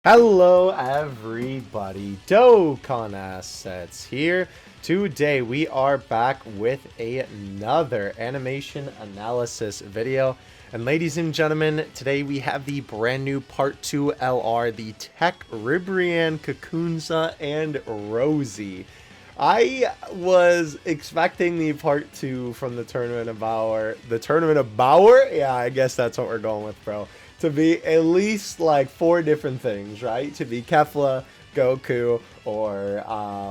Hello everybody, Dokkan Assets here. Today we are back with another animation analysis video. And ladies and gentlemen, today we have the brand new Part 2 LR, the Tech RIBRIANNE, KAKUNSA, and ROZIE. I was expecting the Part 2 from the Tournament of Power. The Tournament of Power? Yeah, I guess that's what we're going with, bro. To be at least like 4 different things, right? To be Kefla, Goku, or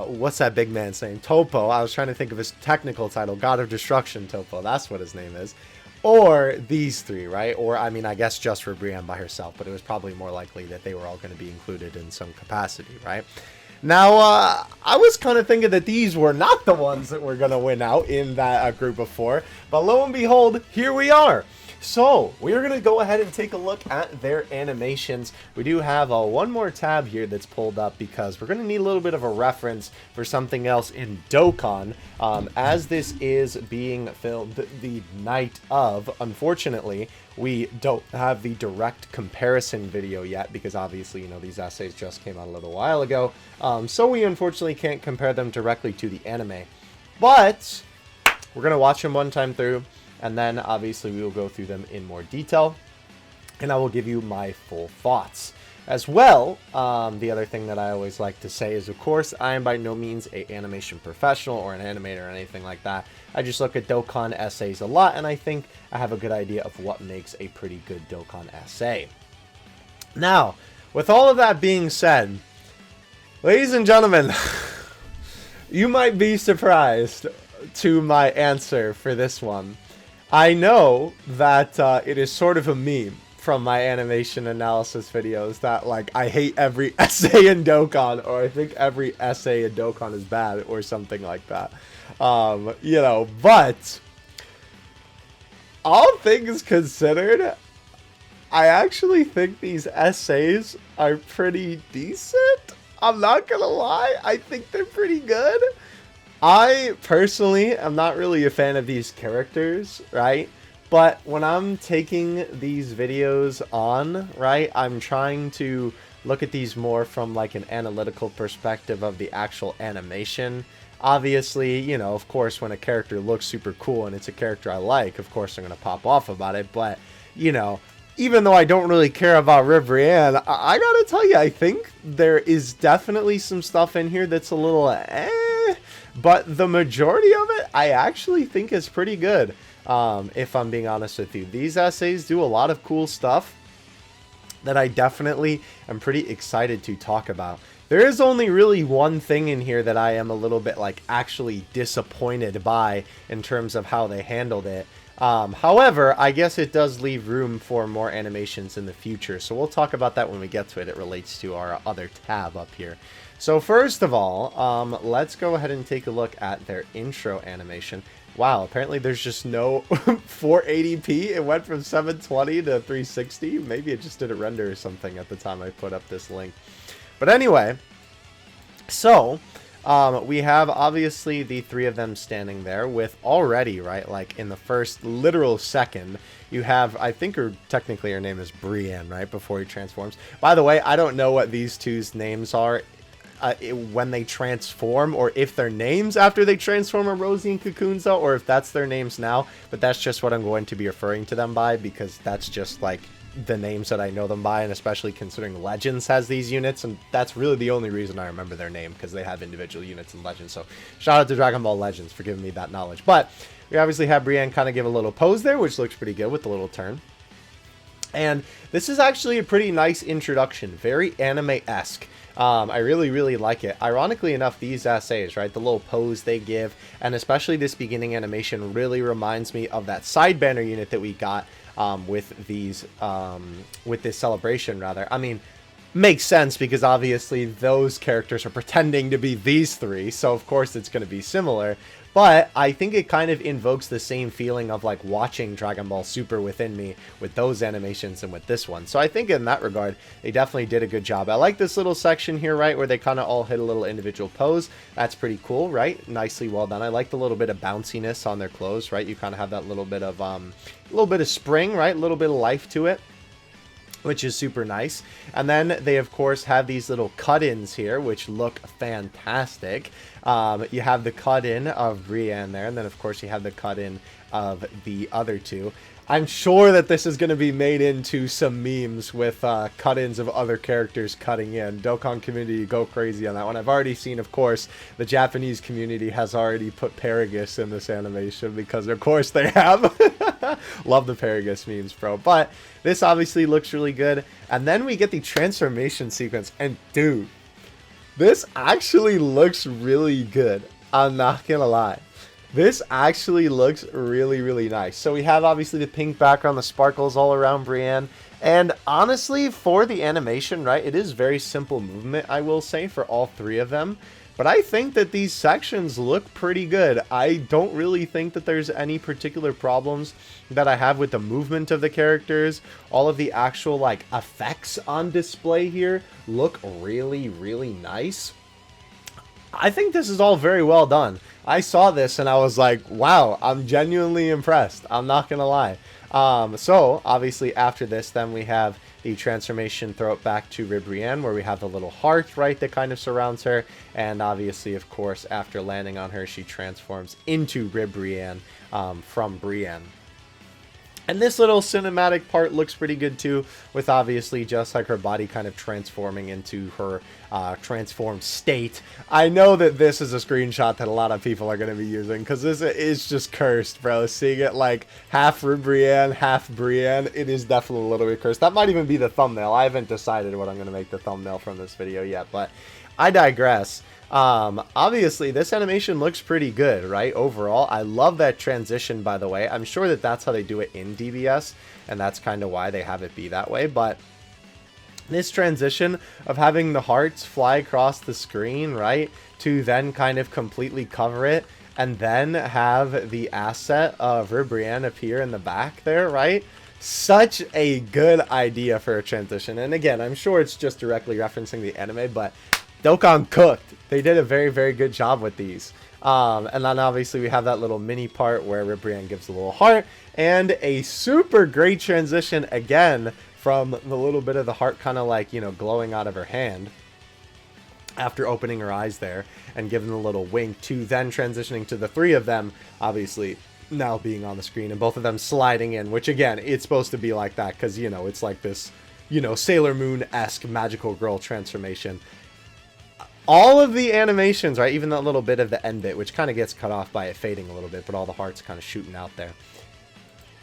what's that big man's name? Topo. I was trying to think of his technical title. God of Destruction Topo. That's what his name is. Or these 3, right? Or, I mean, I guess just for Brienne by herself, but it was probably more likely that they were all going to be included in some capacity, right? Now, I was kind of thinking that these were not the ones that were going to win out in that group of 4, but lo and behold, here we are. So, we're going to go ahead and take a look at their animations. We do have one more tab here that's pulled up because we're going to need a little bit of a reference for something else in Dokkan. As this is being filmed the night of, unfortunately, we don't have the direct comparison video yet because obviously, you know, these essays just came out a little while ago. So we unfortunately can't compare them directly to the anime. But we're going to watch them one time through. And then, obviously, we will go through them in more detail. And I will give you my full thoughts. As well, the other thing that I always like to say is, of course, I am by no means an animation professional or an animator or anything like that. I just look at Dokkan essays a lot, and I think I have a good idea of what makes a pretty good Dokkan essay. Now, with all of that being said, ladies and gentlemen, you might be surprised to my answer for this one. I know that it is sort of a meme from my animation analysis videos that, like, I hate every essay in Dokkan, or I think every essay in Dokkan is bad, or something like that. You know, but all things considered, I actually think these essays are pretty decent. I'm not gonna lie, I think they're pretty good. I personally am not really a fan of these characters, right? But when I'm taking these videos on, right, I'm trying to look at these more from like an analytical perspective of the actual animation. Obviously, you know, of course, when a character looks super cool and it's a character I like, of course I'm going to pop off about it. But, you know, even though I don't really care about RIBRIANNE, I gotta tell you, I think there is definitely some stuff in here that's a little but the majority of it, I actually think is pretty good, if I'm being honest with you. These essays do a lot of cool stuff that I definitely am pretty excited to talk about. There is only really one thing in here that I am a little bit, like, actually disappointed by in terms of how they handled it. However, I guess it does leave room for more animations in the future, so we'll talk about that when we get to it. It relates to our other tab up here. So first of all, let's go ahead and take a look at their intro animation. Wow, apparently there's just no 480p. It went from 720 to 360. Maybe it just did a render or something at the time I put up this link. But anyway, so we have obviously the 3 of them standing there with already, right, like in the first literal second, you have, I think technically her name is Brienne, right, before he transforms. By the way, I don't know what these two's names are when they transform, or if their names after they transform are ROZIE and KAKUNSA, or if that's their names now, but that's just what I'm going to be referring to them by, because that's just like the names that I know them by, and especially considering Legends has these units, and that's really the only reason I remember their name, because they have individual units in Legends. So shout out to Dragon Ball Legends for giving me that knowledge. But we obviously have Brienne kind of give a little pose there, which looks pretty good with the little turn. And this is actually a pretty nice introduction, very anime-esque. I really like it. Ironically enough, these essays, right, the little pose they give, and especially this beginning animation really reminds me of that side banner unit that we got with these, with this celebration, rather. I mean, makes sense because obviously those characters are pretending to be these 3, so of course it's going to be similar. But I think it kind of invokes the same feeling of like watching Dragon Ball Super within me with those animations and with this one. So I think in that regard, they definitely did a good job. I like this little section here, right, where they kind of all hit a little individual pose. That's pretty cool, right? Nicely well done. I like the little bit of bounciness on their clothes, right? You kind of have that little bit of spring, right? A little bit of life to it. which is super nice. And then they, of course, have these little cut-ins here, which look fantastic. You have the cut-in of Brienne there, and then, of course, you have the cut-in of the other two. I'm sure that this is going to be made into some memes with cut-ins of other characters cutting in. Dokkan community, go crazy on that one. I've already seen, of course, the Japanese community has already put Paragus in this animation because, of course, they have. Love the Paragus memes, bro. But this obviously looks really good. And then we get the transformation sequence. And, dude, this actually looks really good. I'm not going to lie. This actually looks really, really nice. So we have obviously the pink background, the sparkles all around Brienne. And honestly, for the animation, right, it is very simple movement, I will say, for all three of them. But I think that these sections look pretty good. I don't really think that there's any particular problems that I have with the movement of the characters. All of the actual, like, effects on display here look really, really nice. I think this is all very well done. I saw this and I was like, wow, I'm genuinely impressed. I'm not going to lie. So, obviously, after this, then we have the transformation, throw it back to RIBRIANNE, where we have the little heart, right, that kind of surrounds her. And obviously, of course, after landing on her, she transforms into RIBRIANNE from Brienne. And this little cinematic part looks pretty good too, with obviously just like her body kind of transforming into her transformed state. I know that this is a screenshot that a lot of people are going to be using, because this is just cursed, bro. Seeing it like half RIBRIANNE, half Brienne, it is definitely a little bit cursed. That might even be the thumbnail. I haven't decided what I'm going to make the thumbnail from this video yet, but I digress. Obviously this animation looks pretty good, right? Overall, I love that transition, by the way. I'm sure that that's how they do it in DBS, and that's kind of why they have it be that way. But this transition of having the hearts fly across the screen, right, to then kind of completely cover it, and then have the asset of RIBRIANNE appear in the back there, right? Such a good idea for a transition. And again, I'm sure it's just directly referencing the anime, but Dokkan cooked. They did a very, very good job with these. And then obviously we have that little mini part where RIBRIANNE gives a little heart, and a super great transition again from the little bit of the heart kind of like, you know, glowing out of her hand after opening her eyes there and giving a little wink, to then transitioning to the three of them obviously now being on the screen and both of them sliding in, which again, it's supposed to be like that because, you know, it's like this, you know, Sailor Moon-esque magical girl transformation. All of the animations, right, even that little bit of the end bit, which kind of gets cut off by it fading a little bit, but all the hearts kind of shooting out there.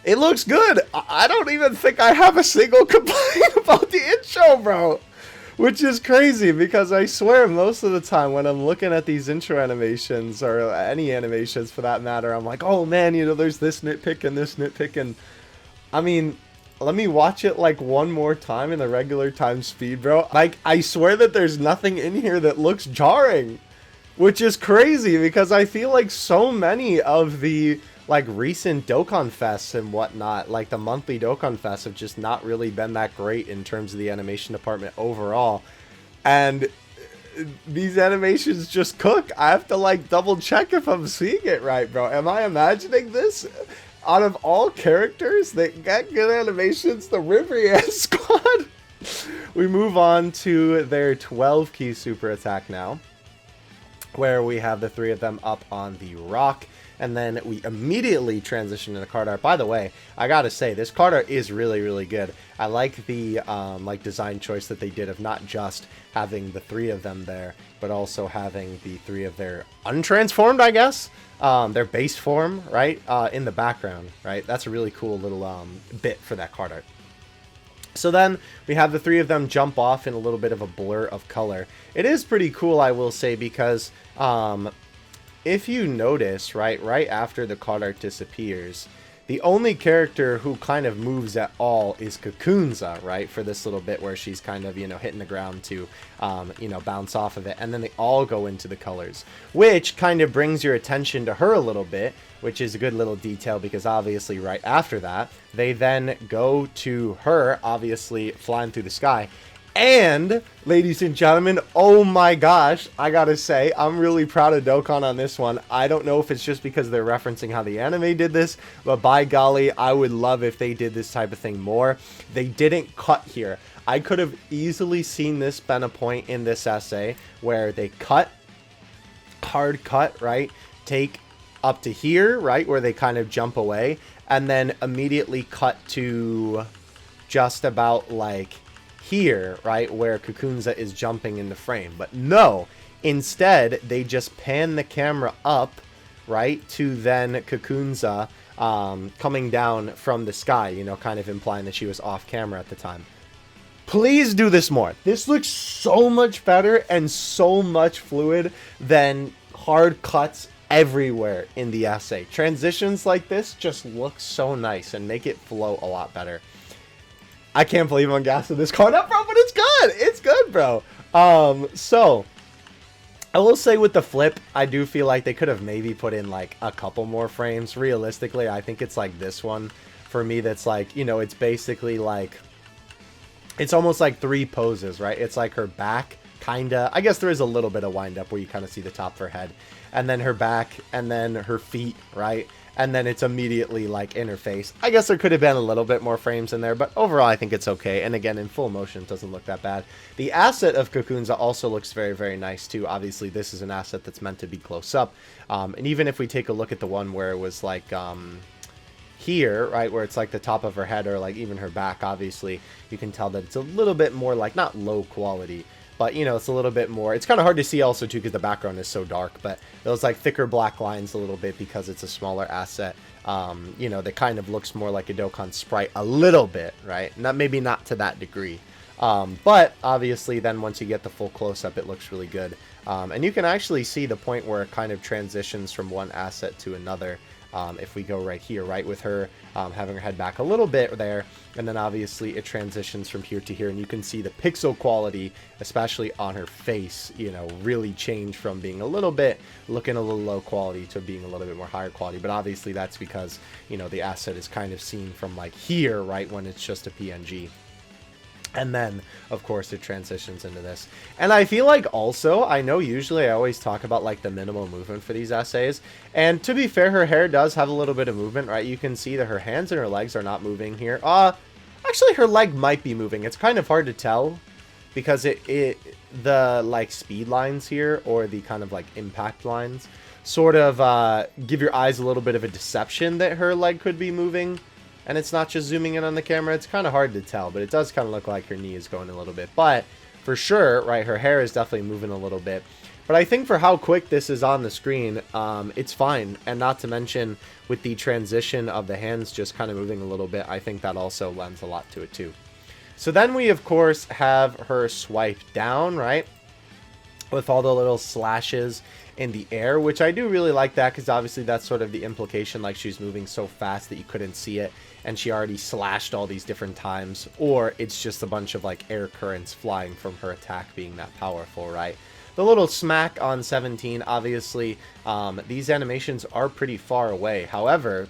It looks good. I don't even think I have a single complaint about the intro, bro. Which is crazy, because I swear most of the time when I'm looking at these intro animations, or any animations for that matter, I'm like, oh man, you know, there's this nitpick and this nitpick, and I mean, let me watch it like one more time in the regular time speed, bro. Like, I swear that there's nothing in here that looks jarring, which is crazy because I feel like so many of the like recent Dokkan Fests and whatnot, like the monthly Dokkan Fests, have just not really been that great in terms of the animation department overall. And these animations just cook. I have to like double check if I'm seeing it right, bro. Am I imagining this? Out of all characters that get good animations, the RIBRIANNE squad. We move on to their 12 key super attack now, where we have the three of them up on the rock, and then we immediately transition to the card art. By the way, I gotta say, this card art is really, really good. I like the like design choice that they did of not just having the three of them there, but also having the three of their untransformed, I guess, their base form, right, in the background, right? That's a really cool little bit for that card art. So then we have the three of them jump off in a little bit of a blur of color. It is pretty cool, I will say, because if you notice, right after the card art disappears, the only character who kind of moves at all is KAKUNSA, right? For this little bit where she's kind of, you know, hitting the ground to, you know, bounce off of it. And then they all go into the colors, which kind of brings your attention to her a little bit, which is a good little detail because obviously right after that, they then go to her, obviously flying through the sky. And, ladies and gentlemen, oh my gosh, I gotta say, I'm really proud of Dokkan on this one. I don't know if it's just because they're referencing how the anime did this, but by golly, I would love if they did this type of thing more. They didn't cut here. I could have easily seen this been a point in this essay where they cut, hard cut, right? Take up to here, right? Where they kind of jump away, and then immediately cut to just about like here, right, where KAKUNSA is jumping in the frame. But no, instead they just pan the camera up, right, to then KAKUNSA coming down from the sky, you know, kind of implying that she was off camera at the time. Please do this more. This looks so much better and so much fluid than hard cuts everywhere in the essay. Transitions like this just look so nice and make it flow a lot better. I can't believe I'm gassing this card up, bro, but it's good. It's good, bro. So I will say with the flip, I do feel like they could have maybe put in like a couple more frames. Realistically, I think it's like this one for me that's like, you know, it's basically like, it's almost like 3 poses, right? It's like her back, kinda. I guess there is a little bit of wind up where you kind of see the top of her head. And then her back, and then her feet, right? And then it's immediately like in her face. I guess there could have been a little bit more frames in there, but overall I think it's okay. And again, in full motion, it doesn't look that bad. The asset of KAKUNSA also looks very, very nice too. Obviously, this is an asset that's meant to be close up. And even if we take a look at the one where it was like here, right, where it's like the top of her head or like even her back, obviously, you can tell that it's a little bit more like, not low quality, but, you know, it's a little bit more, it's kind of hard to see also, too, because the background is so dark, but those, like, thicker black lines a little bit because it's a smaller asset, you know, that kind of looks more like a Dokkan sprite a little bit, right? Maybe not to that degree. But, obviously, then once you get the full close-up, it looks really good. And you can actually see the point where it kind of transitions from one asset to another. If we go right here, right, with her having her head back a little bit there, and then obviously it transitions from here to here, and you can see the pixel quality, especially on her face, you know, really change from being a little bit, looking a little low quality to being a little bit more higher quality. But obviously that's because, you know, the asset is kind of seen from like here, right, when it's just a PNG. And then, of course, it transitions into this. And I feel like also, I know usually I always talk about, like, the minimal movement for these essays. And to be fair, her hair does have a little bit of movement, right? You can see that her hands and her legs are not moving here. Actually, her leg might be moving. It's kind of hard to tell because the, like, speed lines here, or the kind of, like, impact lines, sort of give your eyes a little bit of a deception that her leg could be moving. And it's not just zooming in on the camera. It's kind of hard to tell, but it does kind of look like her knee is going a little bit. But for sure, right, her hair is definitely moving a little bit. But I think for how quick this is on the screen, it's fine. And not to mention, with the transition of the hands just kind of moving a little bit, I think that also lends a lot to it too. So then we, of course, have her swipe down, right, with all the little slashes in the air, which I do really like that, because obviously that's sort of the implication, like she's moving so fast that you couldn't see it, and she already slashed all these different times, or it's just a bunch of like air currents flying from her attack being that powerful, right? The little smack on 17, obviously, these animations are pretty far away. However,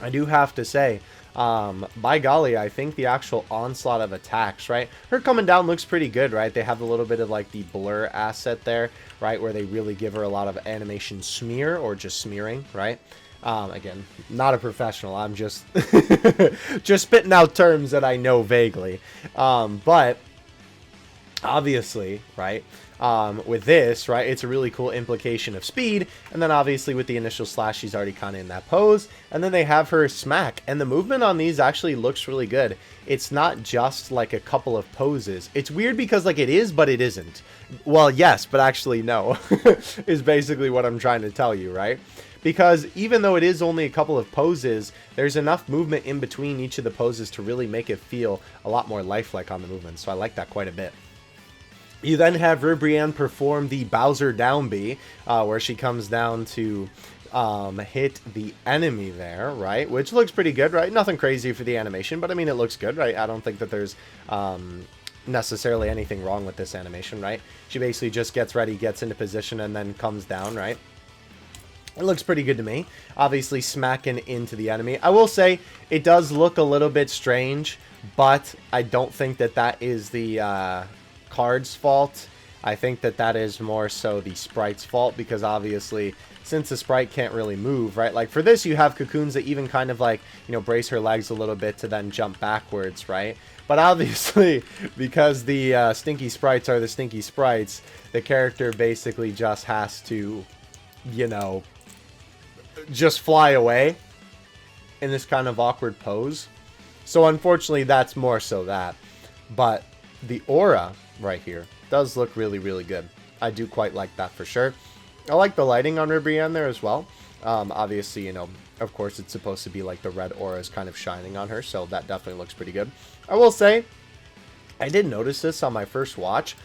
I do have to say, by golly, I think the actual onslaught of attacks, right? Her coming down looks pretty good, right? They have a little bit of like the blur asset there, right? Where they really give her a lot of animation smear, or just smearing, right? Again, not a professional. I'm just just spitting out terms that I know vaguely. But obviously, right? With this, right, it's a really cool implication of speed, and then obviously with the initial slash, she's already kind of in that pose, and then they have her smack, and the movement on these actually looks really good. It's not just like a couple of poses. It's weird because like it is, but it isn't. Well, yes, but actually no, is basically what I'm trying to tell you, right? Because even though it is only a couple of poses, there's enough movement in between each of the poses to really make it feel a lot more lifelike on the movement, so I like that quite a bit. You then have RIBRIANNE perform the Bowser down B, where she comes down to hit the enemy there, right? Which looks pretty good, right? Nothing crazy for the animation, but I mean, it looks good, right? I don't think that there's necessarily anything wrong with this animation, right? She basically just gets ready, gets into position, and then comes down, right? It looks pretty good to me. Obviously smacking into the enemy. I will say it does look a little bit strange, but I don't think that that is the card's fault. I think that that is more so the sprite's fault, because obviously since the sprite can't really move, right? Like for this, you have KAKUNSA even kind of like, you know, brace her legs a little bit to then jump backwards, right? But obviously, because the stinky sprites are the stinky sprites, the character basically just has to, you know, just fly away in this kind of awkward pose. So unfortunately, that's more so that. But the aura right here does look really, really good. I do quite like that for sure. I like the lighting on RIBRIANNE there as well. Obviously, you know, of course, it's supposed to be like the red aura is kind of shining on her, so that definitely looks pretty good. I will say, I did notice this on my first watch.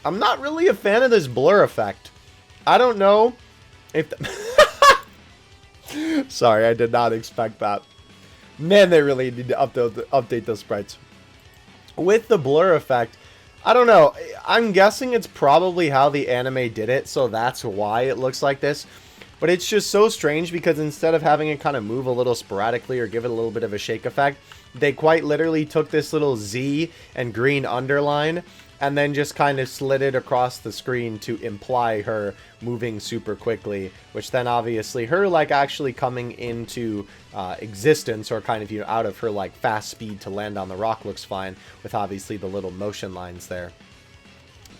I'm not really a fan of this blur effect. I don't know if... Sorry, I did not expect that. Man, they really need to update those sprites. With the blur effect, I don't know. I'm guessing it's probably how the anime did it, so that's why it looks like this. But it's just so strange because instead of having it kind of move a little sporadically or give it a little bit of a shake effect, they quite literally took this little Z and green underline and then just kind of slid it across the screen to imply her moving super quickly, which then obviously her like actually coming into existence, or kind of, you know, out of her like fast speed to land on the rock looks fine with obviously the little motion lines there.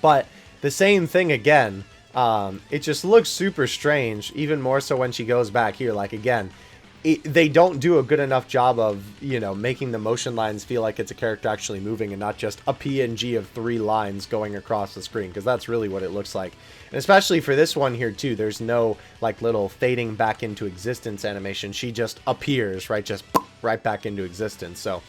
But the same thing again, it just looks super strange, even more so when she goes back here. Like again, they don't do a good enough job of, you know, making the motion lines feel like it's a character actually moving and not just a PNG of 3 lines going across the screen, because that's really what it looks like. And especially for this one here too, there's no like little fading back into existence animation. She just appears, right, just right back into existence. So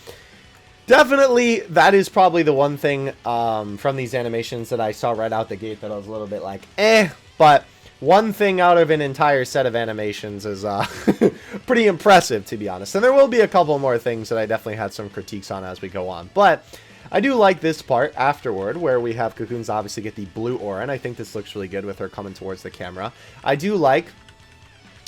definitely that is probably the one thing from these animations that I saw right out the gate that I was a little bit like, but one thing out of an entire set of animations is pretty impressive, to be honest. And there will be a couple more things that I definitely had some critiques on as we go on. But I do like this part afterward, where we have KAKUNSA obviously get the blue aura, and I think this looks really good with her coming towards the camera. I do like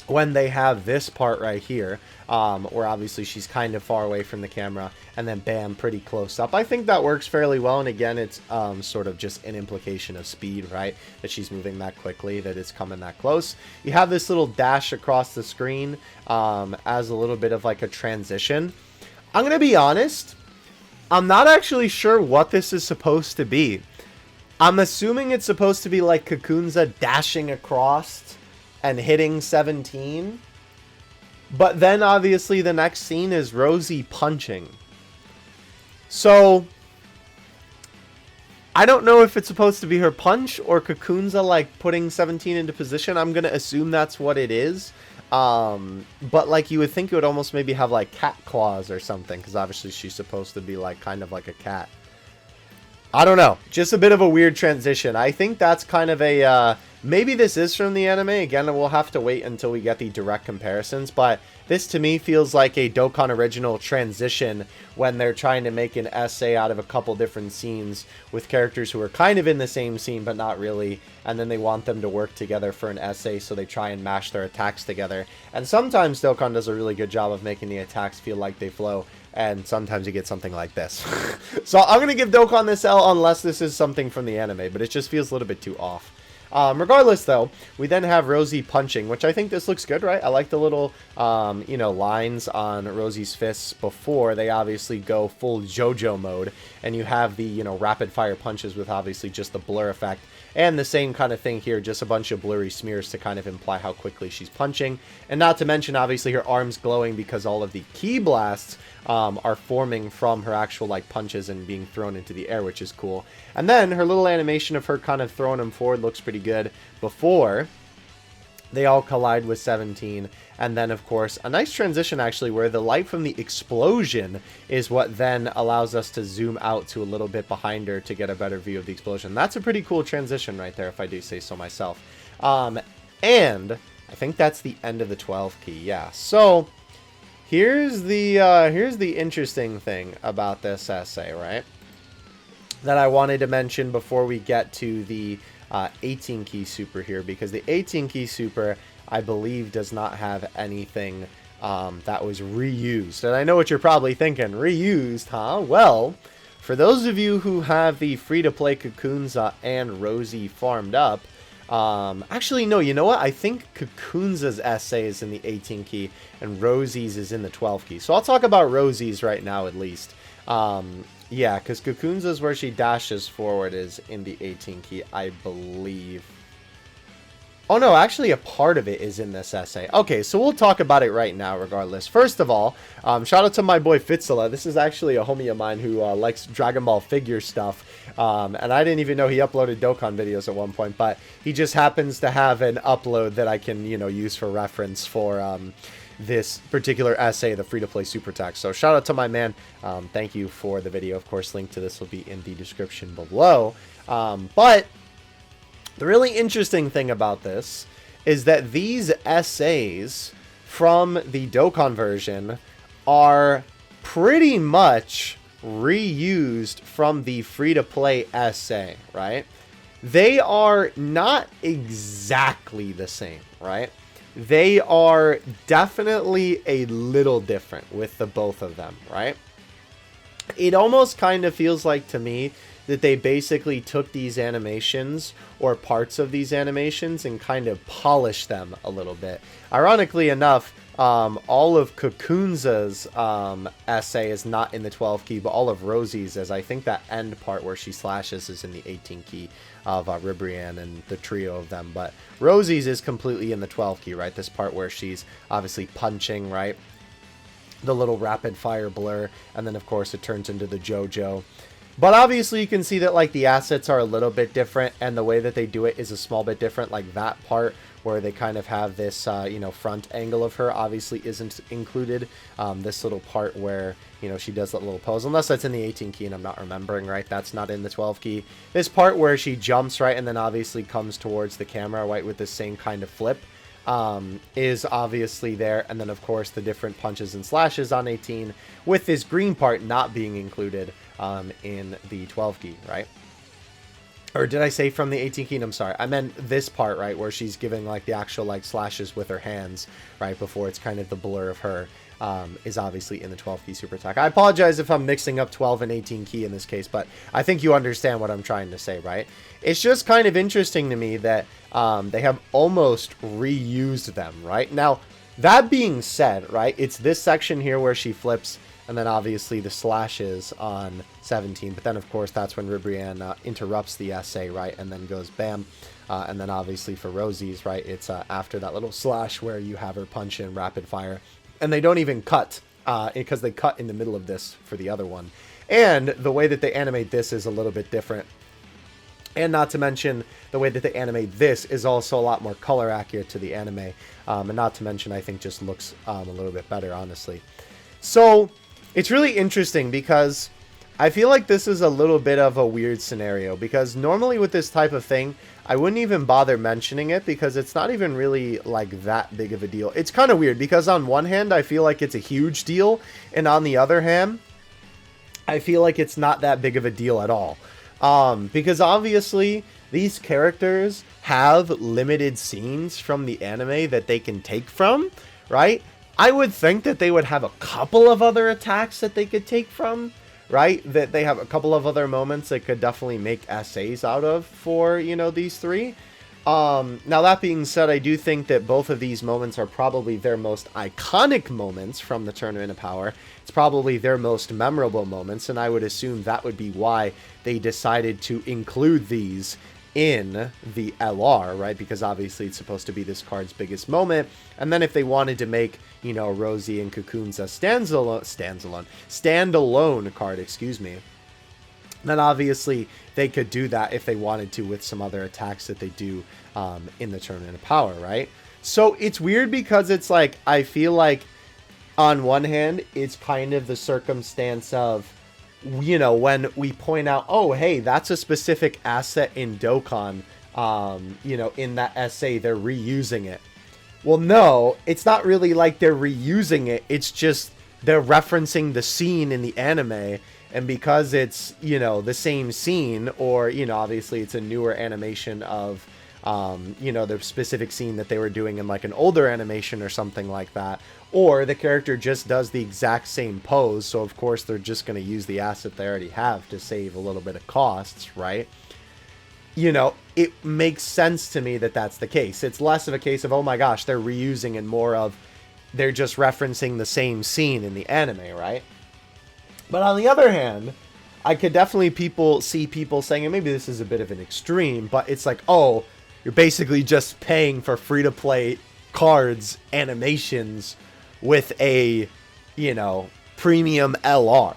when they have this part right here, where obviously she's kind of far away from the camera, and then bam, pretty close up. I think that works fairly well, and again, it's sort of just an implication of speed, right? That she's moving that quickly, that it's coming that close. You have this little dash across the screen as a little bit of like a transition. I'm gonna be honest, I'm not actually sure what this is supposed to be. I'm assuming it's supposed to be like KAKUNSA dashing across and hitting 17. But then obviously the next scene is Rozie punching. So I don't know if it's supposed to be her punch or KAKUNSA like putting 17 into position. I'm gonna assume that's what it is. But like you would think it would almost maybe have like cat claws or something, because obviously she's supposed to be like kind of like a cat. I don't know. Just a bit of a weird transition. I think that's kind of a maybe this is from the anime. Again, we'll have to wait until we get the direct comparisons. But this to me feels like a Dokkan original transition when they're trying to make an essay out of a couple different scenes with characters who are kind of in the same scene but not really. And then they want them to work together for an essay, so they try and mash their attacks together. And sometimes Dokkan does a really good job of making the attacks feel like they flow. And sometimes you get something like this. So I'm going to give Dokkan this L unless this is something from the anime, but it just feels a little bit too off. Regardless, though, we then have Rozie punching, which I think this looks good, right? I like the little, you know, lines on Rozie's fists before they obviously go full JoJo mode. And you have the, you know, rapid fire punches with obviously just the blur effect. And the same kind of thing here, just a bunch of blurry smears to kind of imply how quickly she's punching. And not to mention, obviously, her arms glowing because all of the ki blasts are forming from her actual, like, punches and being thrown into the air, which is cool. And then her little animation of her kind of throwing them forward looks pretty good before they all collide with 17. And then, of course, a nice transition, actually, where the light from the explosion is what then allows us to zoom out to a little bit behind her to get a better view of the explosion. That's a pretty cool transition right there, if I do say so myself. And I think that's the end of the 12 key, yeah. So here's the interesting thing about this essay, right? That I wanted to mention before we get to the 18 key super here, because the 18 key super I believe, does not have anything that was reused. And I know what you're probably thinking, reused, huh? Well, for those of you who have the free-to-play KAKUNSA and ROZIE farmed up, actually, no, you know what? I think KAKUNSA's essay is in the 18 key and ROZIE's is in the 12 key. So I'll talk about ROZIE's right now, at least. Yeah, because KAKUNSA's where she dashes forward is in the 18 key, I believe. Oh, no, actually a part of it is in this essay. Okay, so we'll talk about it right now regardless. First of all, shout out to my boy Fitzilla. This is actually a homie of mine who likes Dragon Ball figure stuff. And I didn't even know he uploaded Dokkan videos at one point, but he just happens to have an upload that I can, you know, use for reference for this particular essay, the free-to-play super text. So shout out to my man. Thank you for the video. Of course, link to this will be in the description below. But the really interesting thing about this is that these essays from the Dokkan version are pretty much reused from the free-to-play essay, right? They are not exactly the same, right? They are definitely a little different with the both of them, right? It almost kind of feels like to me that they basically took these animations or parts of these animations and kind of polished them a little bit. Ironically enough, all of KAKUNSA's essay is not in the 12 key, but all of ROZIE's is. I think that end part where she slashes is in the 18 key of RIBRIANNE and the trio of them. But ROZIE's is completely in the 12 key, right? This part where she's obviously punching, right? The little rapid fire blur, and then of course it turns into the JoJo. But obviously you can see that like the assets are a little bit different, and the way that they do it is a small bit different. Like that part where they kind of have this, you know, front angle of her obviously isn't included. This little part where, you know, she does that little pose, unless that's in the 18 key and I'm not remembering, right? That's not in the 12 key. This part where she jumps, right, and then obviously comes towards the camera, right, with the same kind of flip, is obviously there. And then of course the different punches and slashes on 18, with this green part not being included in the 12 key, right? Or did I say from the 18 key? I'm sorry, I meant this part, right, where she's giving like the actual like slashes with her hands, right, before it's kind of the blur of her, is obviously in the 12 key super attack. I apologize if I'm mixing up 12 and 18 key in this case, but I think you understand what I'm trying to say, right? It's just kind of interesting to me that they have almost reused them, right? Now, that being said, right, it's this section here where she flips, and then obviously the slashes on 17. But then, of course, that's when RIBRIANNE interrupts the essay, right? And then goes bam. And then obviously for ROZIE's, right, it's after that little slash where you have her punch in rapid fire. And they don't even cut, because they cut in the middle of this for the other one. And the way that they animate this is a little bit different. And not to mention, the way that they animate this is also a lot more color accurate to the anime. And not to mention, I think just looks a little bit better, honestly. So it's really interesting because I feel like this is a little bit of a weird scenario, because normally with this type of thing, I wouldn't even bother mentioning it because it's not even really like that big of a deal. It's kind of weird because on one hand, I feel like it's a huge deal, and on the other hand, I feel like it's not that big of a deal at all. Because obviously these characters have limited scenes from the anime that they can take from, right? I would think that they would have a couple of other attacks that they could take from, right? That they have a couple of other moments that could definitely make essays out of for, you know, these three. Now that being said, I do think that both of these moments are probably their most iconic moments from the Tournament of Power. It's probably their most memorable moments, and I would assume that would be why they decided to include these in the LR, right? Because obviously it's supposed to be this card's biggest moment. And then if they wanted to make, you know, ROZIE and KAKUNSA standalone card, excuse me, then obviously they could do that if they wanted to with some other attacks that they do in the Tournament of Power, right? So it's weird because it's like, I feel like on one hand, it's kind of the circumstance of, you know, when we point out, oh, hey, that's a specific asset in Dokkan, you know, in that essay, they're reusing it. Well, no, it's not really like they're reusing it. It's just they're referencing the scene in the anime. And because it's, you know, the same scene, or, you know, obviously it's a newer animation of you know, the specific scene that they were doing in like an older animation or something like that. Or the character just does the exact same pose, so of course they're just going to use the asset they already have to save a little bit of costs, right? You know, it makes sense to me that that's the case. It's less of a case of, oh my gosh, they're reusing, and more of they're just referencing the same scene in the anime, right? But on the other hand, I could definitely see people saying, and maybe this is a bit of an extreme, but it's like, oh, you're basically just paying for free-to-play cards, animations, with a, you know, premium LR.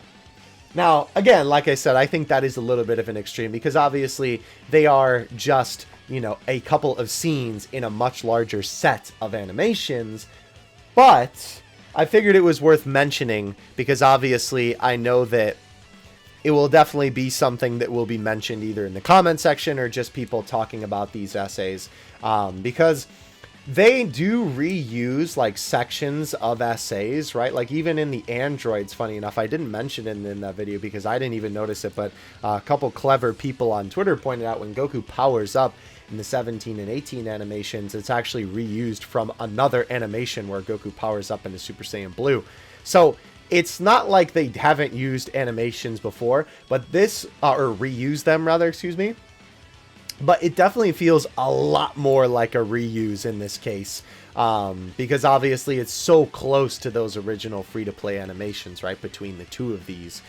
Now, again, like I said, I think that is a little bit of an extreme, because obviously they are just, you know, a couple of scenes in a much larger set of animations, but I figured it was worth mentioning, because obviously I know that it will definitely be something that will be mentioned either in the comment section or just people talking about these essays, because they do reuse like sections of essays, right? Like even in the androids, funny enough, I didn't mention it in that video because I didn't even notice it, but a couple clever people on Twitter pointed out when Goku powers up in the 17 and 18 animations, it's actually reused from another animation where Goku powers up into Super Saiyan Blue. So it's not like they haven't used animations before, but this, or reused them rather, excuse me. But it definitely feels a lot more like a reuse in this case, because obviously it's so close to those original free-to-play animations, right, between the two of these.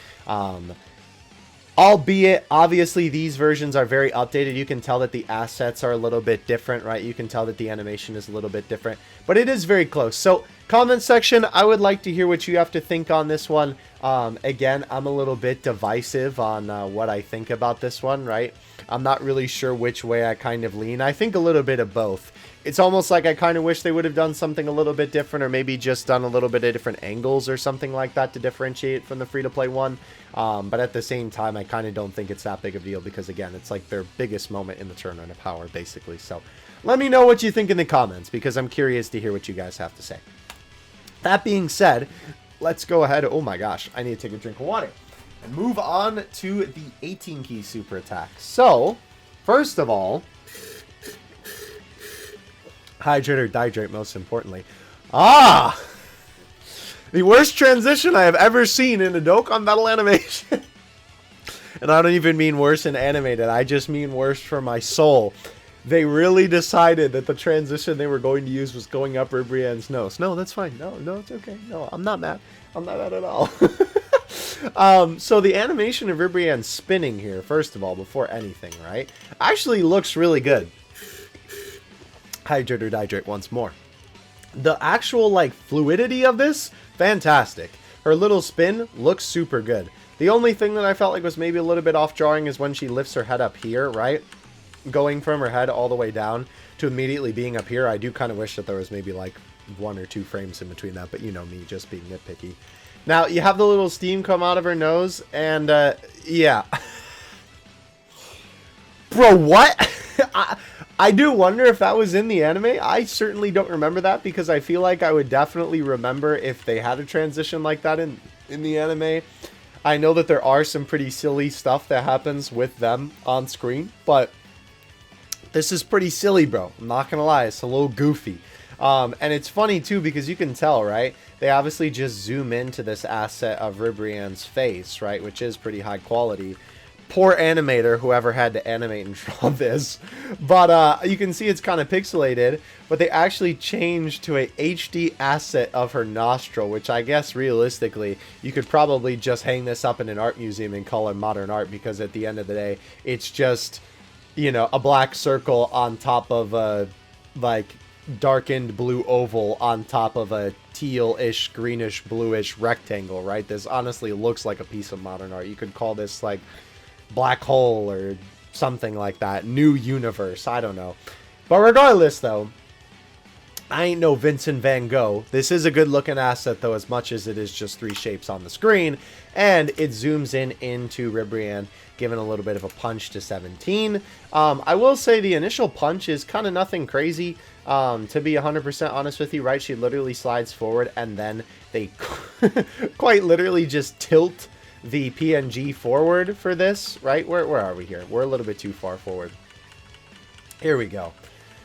Albeit, obviously, these versions are very updated. You can tell that the assets are a little bit different, right? You can tell that the animation is a little bit different, but it is very close. So, comment section, I would like to hear what you have to think on this one. Again, I'm a little bit divisive on what I think about this one, right? I'm not really sure which way I kind of lean. I think a little bit of both. It's almost like I kind of wish they would have done something a little bit different, or maybe just done a little bit of different angles or something like that to differentiate from the free-to-play one. But at the same time, I kind of don't think it's that big of a deal because, again, it's like their biggest moment in the Tournament of Power, basically. So let me know what you think in the comments because I'm curious to hear what you guys have to say. That being said, let's go ahead. Oh my gosh, I need to take a drink of water. And move on to the 18 key super attack. So, first of all, hydrate or dihydrate, most importantly. Ah! The worst transition I have ever seen in a Dokkan Battle animation. And I don't even mean worse in animated. I just mean worse for my soul. They really decided that the transition they were going to use was going up RIBRIANNE's nose. No, that's fine. No, it's okay. No, I'm not mad. I'm not mad at all. So the animation of RIBRIANNE spinning here, first of all, before anything, right, actually looks really good. Hydrate or dihydrate once more. The actual, like, fluidity of this, fantastic. Her little spin looks super good. The only thing that I felt like was maybe a little bit off drawing is when she lifts her head up here, right? Going from her head all the way down to immediately being up here. I do kind of wish that there was maybe like 1 or 2 frames in between that, but you know me, just being nitpicky. Now, you have the little steam come out of her nose, and, yeah. Bro, what? I do wonder if that was in the anime. I certainly don't remember that, because I feel like I would definitely remember if they had a transition like that in the anime. I know that there are some pretty silly stuff that happens with them on screen, but this is pretty silly, bro. I'm not gonna lie, it's a little goofy. And it's funny, too, because you can tell, right? They obviously just zoom into this asset of RIBRIANNE's face, right? Which is pretty high quality. Poor animator, whoever had to animate and draw this. But you can see it's kind of pixelated. But they actually changed to a HD asset of her nostril, which I guess, realistically, you could probably just hang this up in an art museum and call it modern art. Because at the end of the day, it's just, you know, a black circle on top of a, like, darkened blue oval on top of a teal-ish, greenish, bluish rectangle, right? This honestly looks like a piece of modern art. You could call this, like, black hole or something like that. New universe. I don't know. But regardless, though, I ain't no Vincent Van Gogh. This is a good-looking asset, though, as much as it is just 3 shapes on the screen. And it zooms in into RIBRIANNE, giving a little bit of a punch to 17. I will say the initial punch is kind of nothing crazy. To be 100% honest with you, right? She literally slides forward, and then they quite literally just tilt the PNG forward for this, right? Where are we here? We're a little bit too far forward. Here we go.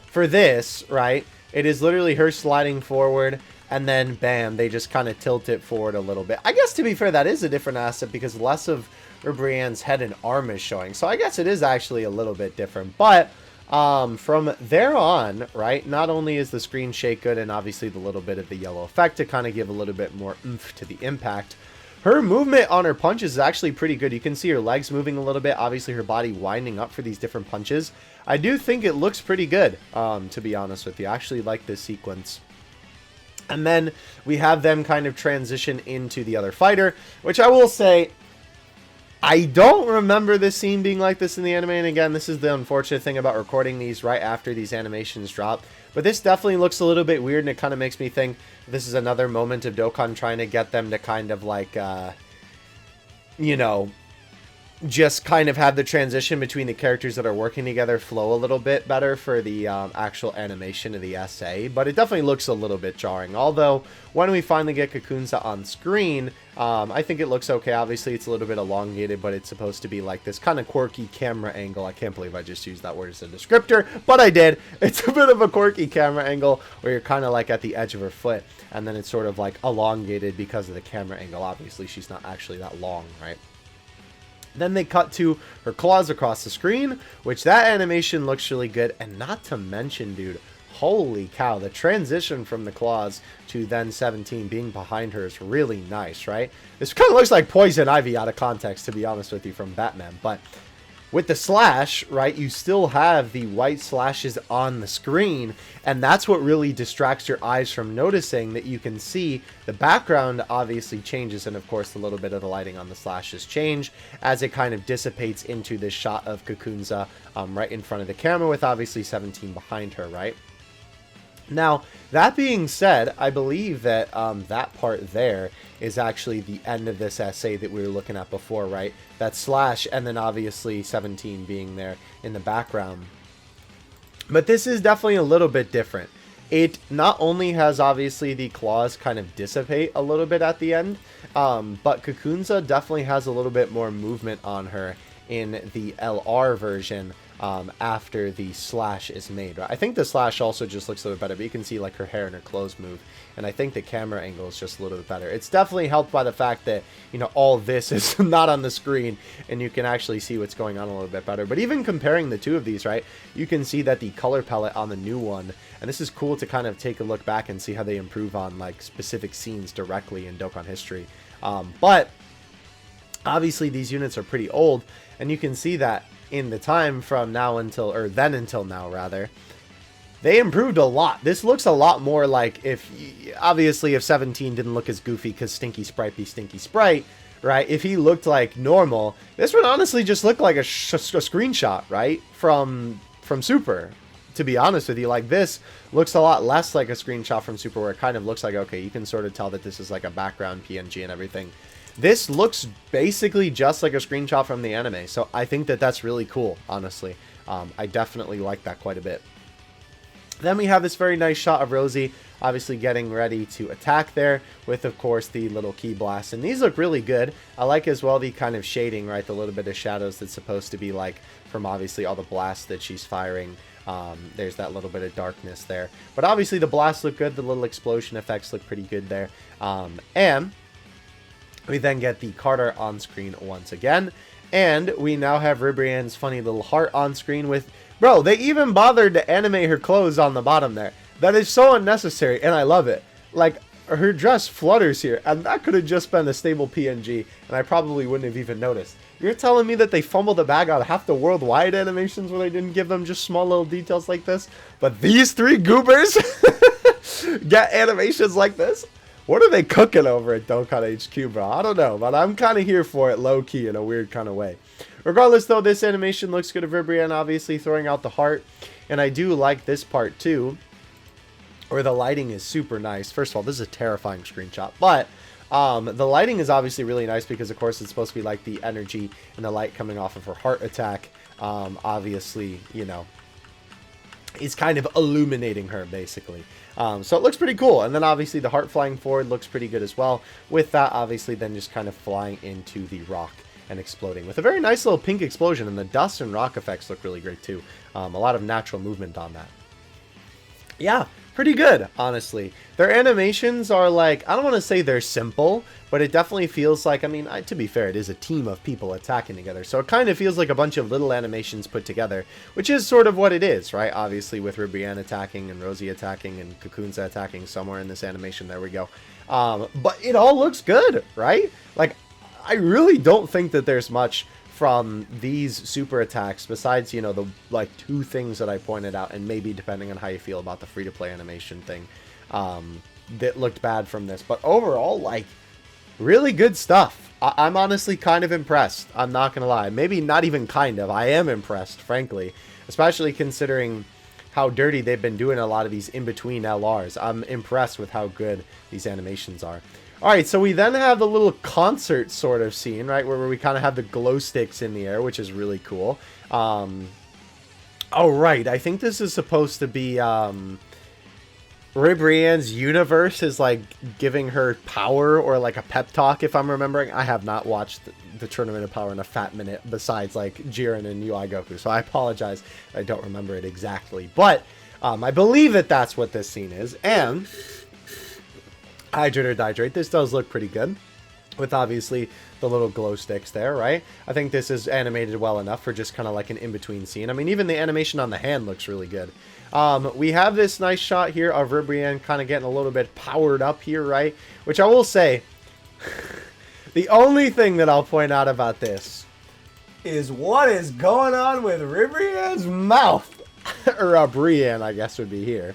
For this, right, it is literally her sliding forward, and then bam, they just kind of tilt it forward a little bit. I guess, to be fair, that is a different asset because less of RIBRIANNE's head and arm is showing. So I guess it is actually a little bit different. But from there on, right, not only is the screen shake good and obviously the little bit of the yellow effect to kind of give a little bit more oomph to the impact, her movement on her punches is actually pretty good. You can see her legs moving a little bit, obviously her body winding up for these different punches. I do think it looks pretty good, to be honest with you. I actually like this sequence. And then we have them kind of transition into the other fighter, which I will say, I don't remember this scene being like this in the anime. And again, this is the unfortunate thing about recording these right after these animations drop. But this definitely looks a little bit weird, and it kind of makes me think this is another moment of Dokkan trying to get them to kind of like, you know, just kind of have the transition between the characters that are working together flow a little bit better for the actual animation of the essay. But it definitely looks a little bit jarring. Although, when we finally get KAKUNSA on screen, I think it looks okay. Obviously, it's a little bit elongated, but it's supposed to be like this kind of quirky camera angle. I can't believe I just used that word as a descriptor, but I did. It's a bit of a quirky camera angle where you're kind of like at the edge of her foot, and then it's sort of like elongated because of the camera angle. Obviously, she's not actually that long, right? Then they cut to her claws across the screen, which that animation looks really good. And not to mention, dude, holy cow, the transition from the claws to then 17 being behind her is really nice, right? This kind of looks like Poison Ivy out of context, to be honest with you, from Batman. But with the slash, right, you still have the white slashes on the screen, and that's what really distracts your eyes from noticing that you can see the background obviously changes, and of course a little bit of the lighting on the slashes change as it kind of dissipates into this shot of KAKUNSA right in front of the camera with obviously 17 behind her, right? Now, that being said, I believe that that part there is actually the end of this essay that we were looking at before, right? That slash, and then obviously 17 being there in the background. But this is definitely a little bit different. It not only has obviously the claws kind of dissipate a little bit at the end, but KAKUNSA definitely has a little bit more movement on her in the LR version after the slash is made. Right? I think the slash also just looks a little bit better, but you can see like her hair and her clothes move, and I think the camera angle is just a little bit better. It's definitely helped by the fact that, you know, all this is not on the screen and you can actually see what's going on a little bit better. But even comparing the two of these, right, you can see that the color palette on the new one, and this is cool to kind of take a look back and see how they improve on like specific scenes directly in Dokkan history. But obviously these units are pretty old, and you can see that in the time from now until, or then until now rather, they improved a lot. This looks a lot more like, if obviously if 17 didn't look as goofy because Stinky Sprite be Stinky Sprite, right? If he looked like normal, this would honestly just look like a screenshot, right? From Super. To be honest with you, like this looks a lot less like a screenshot from Super, where it kind of looks like, okay, you can sort of tell that this is like a background PNG and everything. This looks basically just like a screenshot from the anime, so I think that that's really cool, honestly. I definitely like that quite a bit. Then we have this very nice shot of Rozie obviously getting ready to attack there with, of course, the little key blast. And these look really good. I like as well the kind of shading, right? The little bit of shadows that's supposed to be like from obviously all the blasts that she's firing. There's that little bit of darkness there. But obviously the blasts look good. The little explosion effects look pretty good there. And we then get the Carter on screen once again. And we now have RIBRIANNE's funny little heart on screen with... Bro, they even bothered to animate her clothes on the bottom there. That is so unnecessary, and I love it. Like, her dress flutters here, and that could have just been a stable PNG, and I probably wouldn't have even noticed. You're telling me that they fumbled the bag on half the worldwide animations where they didn't give them just small little details like this? But these three goobers get animations like this? What are they cooking over at Dokkan HQ, bro? I don't know, but I'm kind of here for it low-key in a weird kind of way. Regardless, though, this animation looks good of RIBRIANNE, obviously throwing out the heart. And I do like this part, too, where the lighting is super nice. First of all, this is a terrifying screenshot, but the lighting is obviously really nice because, of course, it's supposed to be like the energy and the light coming off of her heart attack. Obviously, you know, is kind of illuminating her, basically. So it looks pretty cool. And then obviously the heart flying forward looks pretty good as well. With that, obviously, then just kind of flying into the rock and exploding with a very nice little pink explosion, and the dust and rock effects look really great too. A lot of natural movement on that. Yeah, pretty good, honestly. Their animations are like, I don't want to say they're simple, but it definitely feels like, I mean, to be fair, it is a team of people attacking together. So it kind of feels like a bunch of little animations put together, which is sort of what it is, right? Obviously with RIBRIANNE attacking and Rozie attacking and KAKUNSA attacking somewhere in this animation. There we go. But it all looks good, right? Like, I really don't think that there's much from these super attacks besides, you know, the like 2 things that I pointed out, and maybe depending on how you feel about the free-to-play animation thing, that looked bad from this. But overall, like, really good stuff. I'm honestly kind of impressed. I'm not gonna lie. Maybe not even kind of. I am impressed, frankly, especially considering how dirty they've been doing a lot of these in-between LRs. I'm impressed with how good these animations are. Alright, so we then have the little concert sort of scene, right, where we kind of have the glow sticks in the air, which is really cool. Oh, right, I think this is supposed to be, RIBRIANNE's universe is, like, giving her power or, like, a pep talk, if I'm remembering. I have not watched the Tournament of Power in a fat minute, besides, like, Jiren and UI Goku, so I apologize. I don't remember it exactly, but I believe that that's what this scene is, and hydrate or dihydrate, this does look pretty good, with obviously the little glow sticks there, right? I think this is animated well enough for just kind of like an in-between scene. I mean, even the animation on the hand looks really good. We have this nice shot here of RIBRIANNE kind of getting a little bit powered up here, right? Which I will say, the only thing that I'll point out about this is what is going on with RIBRIANNE's mouth. Or Brienne, I guess, would be here.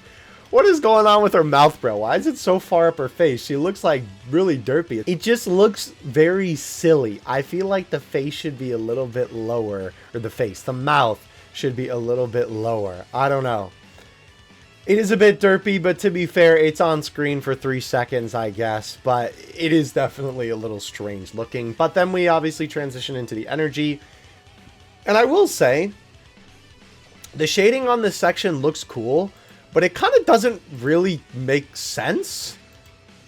What is going on with her mouth, bro? Why is it so far up her face? She looks like really derpy. It just looks very silly. I feel like the face should be a little bit lower. Or the mouth should be a little bit lower. I don't know. It is a bit derpy, but to be fair, it's on screen for 3 seconds, I guess. But it is definitely a little strange looking. But then we obviously transition into the energy. And I will say, the shading on this section looks cool, but it kind of doesn't really make sense,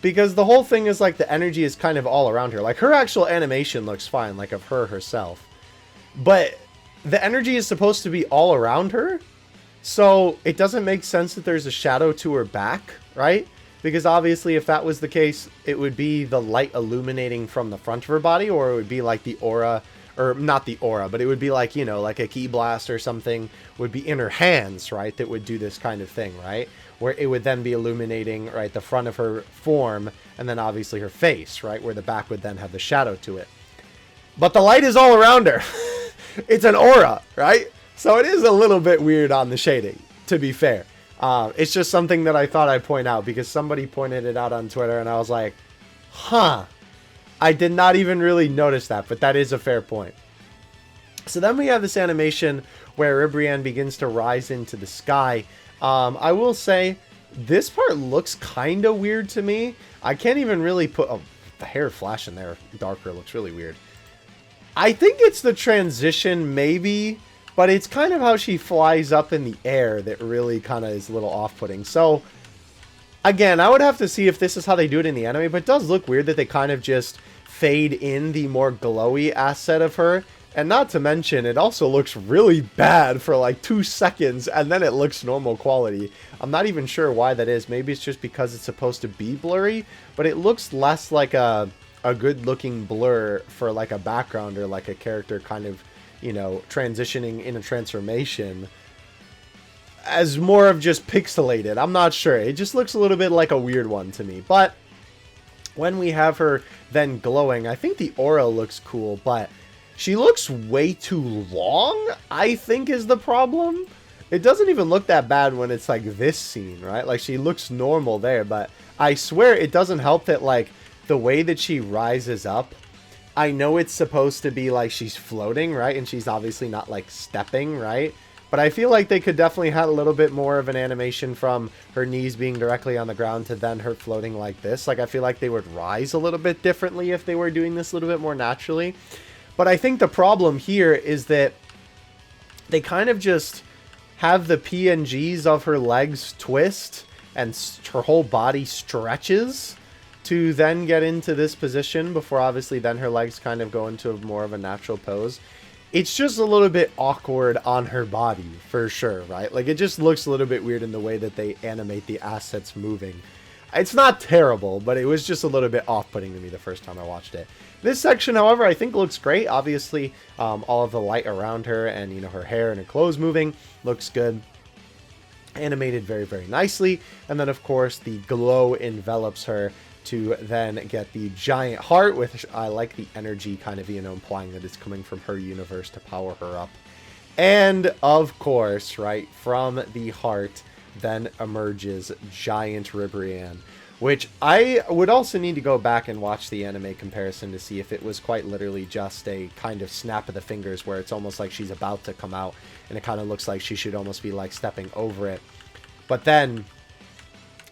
because the whole thing is like the energy is kind of all around her. Like, her actual animation looks fine, like of her herself, but the energy is supposed to be all around her, so it doesn't make sense that there's a shadow to her back, right? Because obviously if that was the case, it would be the light illuminating from the front of her body, or it would be like the aura, or not the aura, but it would be like, you know, like a ki blast or something would be in her hands, right? That would do this kind of thing, right? Where it would then be illuminating, right, the front of her form, and then obviously her face, right? Where the back would then have the shadow to it. But the light is all around her. It's an aura, right? So it is a little bit weird on the shading, to be fair. It's just something that I thought I'd point out, because somebody pointed it out on Twitter, and I was like, huh. I did not even really notice that, but that is a fair point. So then we have this animation where RIBRIANNE begins to rise into the sky. I will say, this part looks kind of weird to me. I can't even really put... Oh, the hair flashing there darker looks really weird. I think it's the transition, maybe, but it's kind of how she flies up in the air that really kind of is a little off-putting. So, again, I would have to see if this is how they do it in the anime, but it does look weird that they kind of just fade in the more glowy asset of her. And not to mention, it also looks really bad for like 2 seconds, and then it looks normal quality. I'm not even sure why that is. Maybe it's just because it's supposed to be blurry, but it looks less like a good looking blur for like a background, or like a character kind of, you know, transitioning in a transformation, as more of just pixelated. I'm not sure. It just looks a little bit like a weird one to me. But when we have her then glowing, I think the aura looks cool, but she looks way too long, I think, is the problem. It doesn't even look that bad when it's like this scene, right? Like, she looks normal there, but I swear it doesn't help that, like, the way that she rises up, I know it's supposed to be like she's floating, right? And she's obviously not like stepping, right? But I feel like they could definitely have a little bit more of an animation from her knees being directly on the ground to then her floating like this. Like, I feel like they would rise a little bit differently if they were doing this a little bit more naturally. But I think the problem here is that they kind of just have the PNGs of her legs twist and her whole body stretches. to then get into this position before obviously then her legs kind of go into more of a natural pose. It's just a little bit awkward on her body, for sure, right? Like, it just looks a little bit weird in the way that they animate the assets moving. It's not terrible, but it was just a little bit off-putting to me the first time I watched it. This section, however, I think looks great. Obviously, all of the light around her and, you know, her hair and her clothes moving looks good. Animated very, very nicely. And then, of course, the glow envelops her to then get the giant heart, which I like the energy kind of, you know, implying that it's coming from her universe to power her up. And, of course, right, from the heart then emerges giant RIBRIANNE, which I would also need to go back and watch the anime comparison to see if it was quite literally just a kind of snap of the fingers where it's almost like she's about to come out and it kind of looks like she should almost be like stepping over it. But then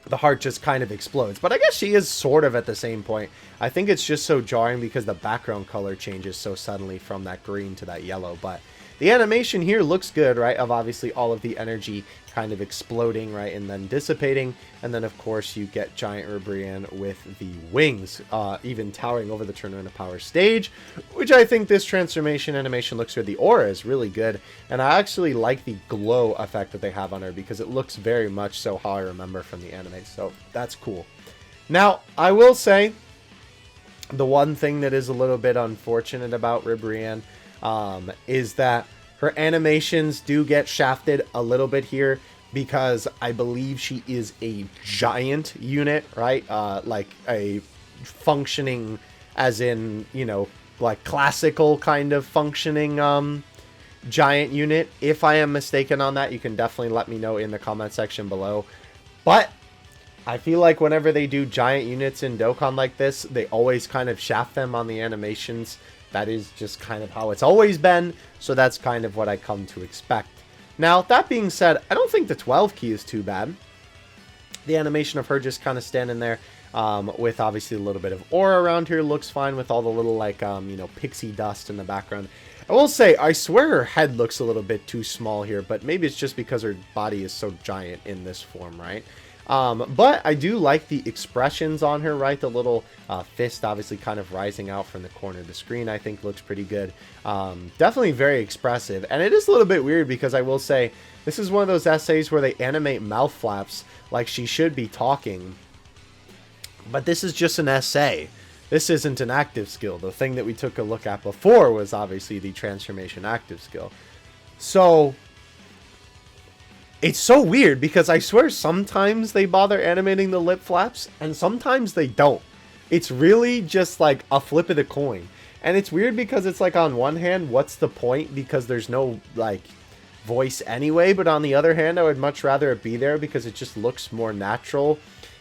the heart just kind of explodes. But I guess she is sort of at the same point. I think it's just so jarring because the background color changes so suddenly from that green to that yellow. But the animation here looks good, right? Of obviously all of the energy kind of exploding, right? And then dissipating. And then, of course, you get giant RIBRIANNE with the wings, even towering over the Tournament of Power stage, which I think this transformation animation looks good. The aura is really good. And I actually like the glow effect that they have on her because it looks very much so how I remember from the anime. So that's cool. Now, I will say the one thing that is a little bit unfortunate about RIBRIANNE is that her animations do get shafted a little bit here because I believe she is a giant unit, right? Like a functioning, as in, you know, like classical kind of functioning giant unit. If I am mistaken on that, you can definitely let me know in the comment section below. But I feel like whenever they do giant units in Dokkan like this, they always kind of shaft them on the animations. That is just kind of how it's always been, so that's kind of what I come to expect. Now, that being said, I don't think the 12 key is too bad. The animation of her just kind of standing there with obviously a little bit of aura around here looks fine with all the little, like, you know, pixie dust in the background. I will say, I swear her head looks a little bit too small here, but maybe it's just because her body is so giant in this form, right? But I do like the expressions on her, right? The little fist obviously kind of rising out from the corner of the screen, I think looks pretty good. Definitely very expressive. And it is a little bit weird because I will say this is one of those essays where they animate mouth flaps like she should be talking. But this is just an essay. This isn't an active skill. The thing that we took a look at before was obviously the transformation active skill. So it's so weird because I swear sometimes they bother animating the lip flaps and sometimes they don't. It's really just like a flip of the coin. And it's weird because it's like on one hand, what's the point? Because there's no like voice anyway. But on the other hand, I would much rather it be there because it just looks more natural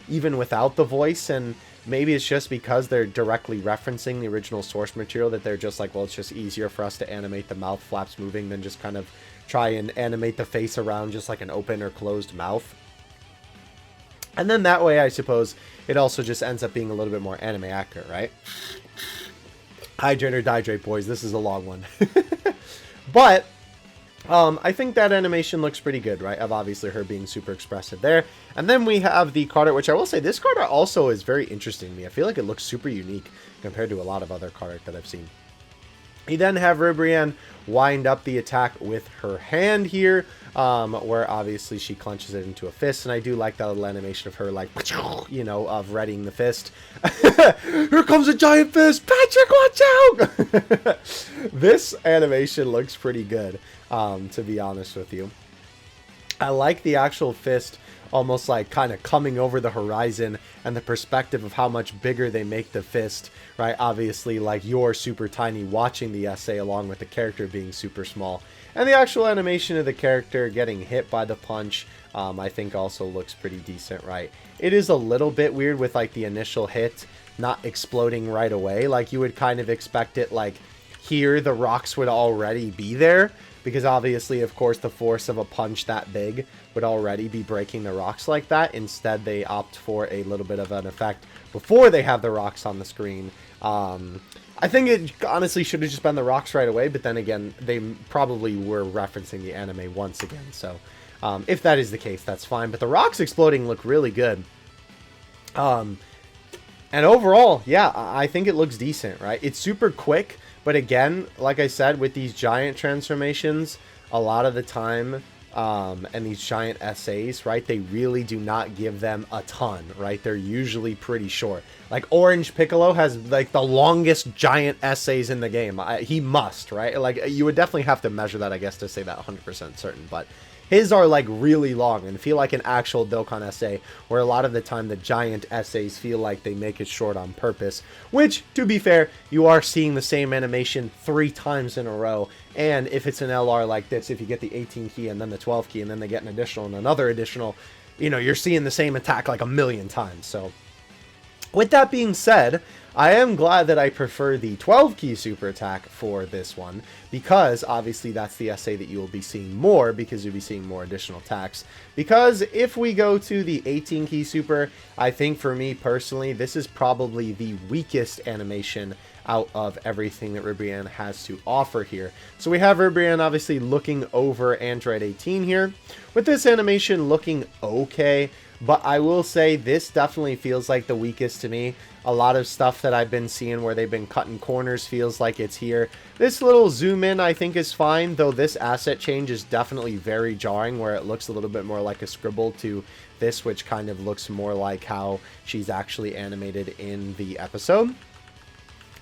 even without the voice. And maybe it's just because they're directly referencing the original source material that they're just like, well, it's just easier for us to animate the mouth flaps moving than just kind of try and animate the face around just like an open or closed mouth. And then that way, I suppose, it also just ends up being a little bit more anime accurate, right? Hydrate or dihydrate, boys. This is a long one. But I think that animation looks pretty good, right? Of obviously her being super expressive there. And then we have the card art, which I will say this card art also is very interesting to me. I feel like it looks super unique compared to a lot of other card art that I've seen. You then have RIBRIANNE wind up the attack with her hand here, where obviously she clenches it into a fist, and I do like that little animation of her, like, you know, of readying the fist. Here comes a giant fist! Patrick, watch out! This animation looks pretty good, to be honest with you. I like the actual fist almost like kind of coming over the horizon and the perspective of how much bigger they make the fist, right? Obviously, like you're super tiny watching the essay along with the character being super small. And the actual animation of the character getting hit by the punch, I think also looks pretty decent, right? It is a little bit weird with like the initial hit not exploding right away. Like you would kind of expect it like here the rocks would already be there, because obviously, of course, the force of a punch that big would already be breaking the rocks like that. Instead, they opt for a little bit of an effect before they have the rocks on the screen. I think it honestly should have just been the rocks right away, but then again, they probably were referencing the anime once again. So if that is the case, that's fine. But the rocks exploding look really good. And overall, yeah, I think it looks decent, right? It's super quick, but again, like I said, with these giant transformations, a lot of the time, and these giant essays, right, they really do not give them a ton, right? They're usually pretty short. Like Orange Piccolo has like the longest giant essays in the game. He must, right? Like you would definitely have to measure that, I guess, to say that 100% certain, but his are like really long and feel like an actual Dokkan essay, where a lot of the time the giant essays feel like they make it short on purpose, which, to be fair, you are seeing the same animation 3 times in a row. And if it's an LR like this, if you get the 18 key and then the 12 key and then they get an additional and another additional, you know, you're seeing the same attack like a million times. So with that being said, I am glad that I prefer the 12 key super attack for this one, because obviously that's the essay that you will be seeing more, because you'll be seeing more additional attacks. Because if we go to the 18 key super, I think for me personally, this is probably the weakest animation out of everything that RIBRIANNE has to offer here. So we have RIBRIANNE obviously looking over Android 18 here, with this animation looking okay, but I will say this definitely feels like the weakest to me. A lot of stuff that I've been seeing where they've been cutting corners feels like it's here. This little zoom in I think is fine, though this asset change is definitely very jarring, where it looks a little bit more like a scribble to this, which kind of looks more like how she's actually animated in the episode.